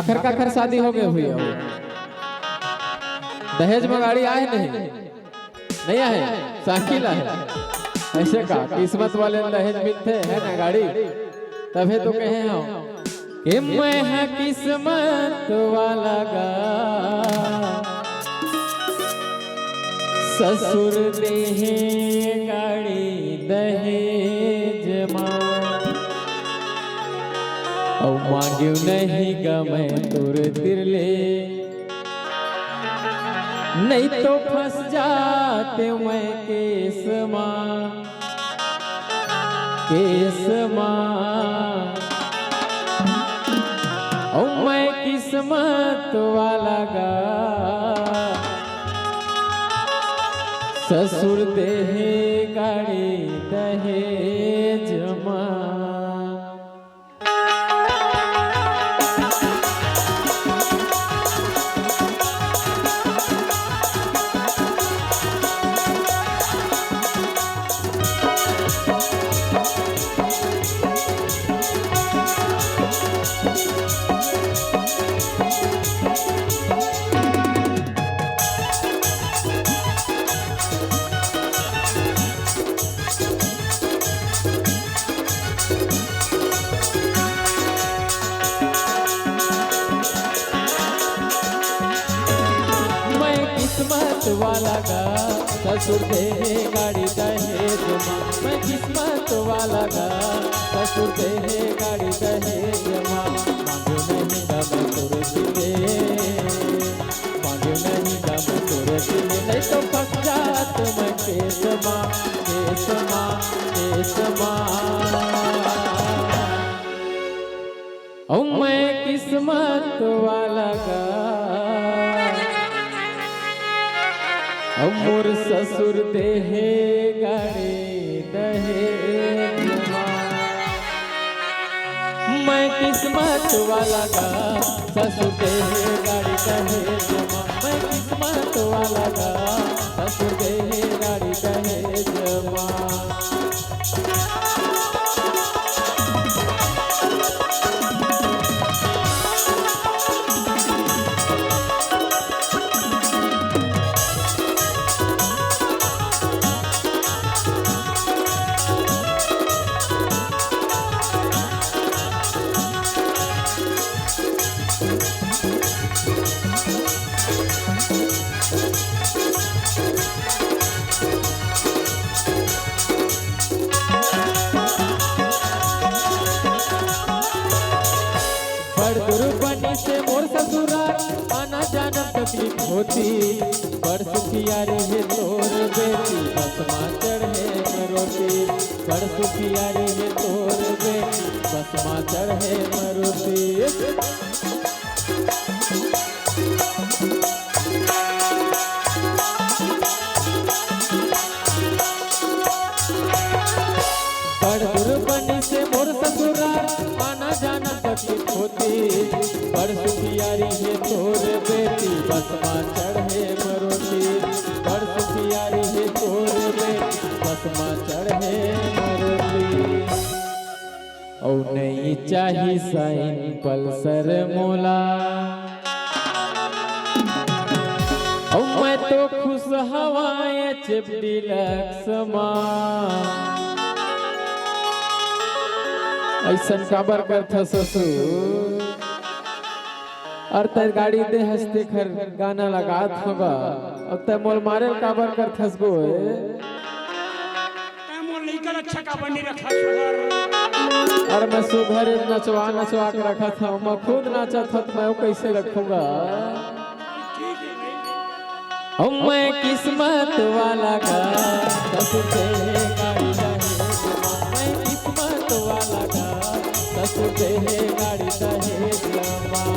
आखिर का आखिर शादी हो गई हुई है। दहेज में गाड़ी आए नहीं आए, साइकिल आए। ऐसे का किस्मत वाले दहेज मिलते है ना गाड़ी, तभी तो कहे हम कि मैं है किस्मत वाला गा, ससुर देहे गाड़ी दहेज मां, और मांग्यू नहीं गमे तुर तिरले, नहीं तो फंस जाते मैं केस मां, केस मां। ओ मैं किस्मत वाला गा, ससुर देहे गाड़ी दहेज मां। किस्मत वाला गा, ससुर देहे गाड़ी दहेज मां। मैं किस्मत वाला गा, ससुर देहे गाड़ी दहेज मां। मांगो नहीं दम तुर दिले, मांगो नहीं दम तुर दिले, नहीं तो फंस जात मैं केस मां, केस मां, केस मां। ओ मैं किस्मत वाला गा, मोर ससुर देहे गाड़ी दहेज मां। मैं किस्मत वाला गा, ससुर देहे गाड़ी दहेज मां। मैं किस्मत वाला गा, ससुर देहे गाड़ी दहेज मां। बनी से मोर ससुराल आना जाना तकलीफ होती, बड़ सुखियारी है तोर बेटी बस मां चढ़े मरोती। बड़ सुखियारी है तोर बेटी बस मां चढ़े मरोती। बनी से मोर ससुराल आना जाना तकलीफ होती, बड़ सुखियारी है तोर बेटी बस मां चढ़े मरोती। बड़ सुखियारी है तोर बेटी बस मां चढ़े मरोती। औ नहीं चाही साइन पल्सर मोला, औ मैं तो खुश हवाए चिप डिलक्स मां। ऐसन काबर करथा ससुर, और तर गाड़ी दे हंसते खर गाना लगात होगा, अब ते मोल मारे काबर करथस गो मोल लेकर अच्छा काबर नहीं रखा सुगर। और मैं सुघर नचवा नचवा के रखा था, मैं खुद नाचत था तो मैं कैसे रखूंगा। मैं किस्मत वाला गा, ससुर देहे गाड़ी दहेज मां। मैं किस्मत वाला गा, ससुर देहे गाड़ी दहेज मां।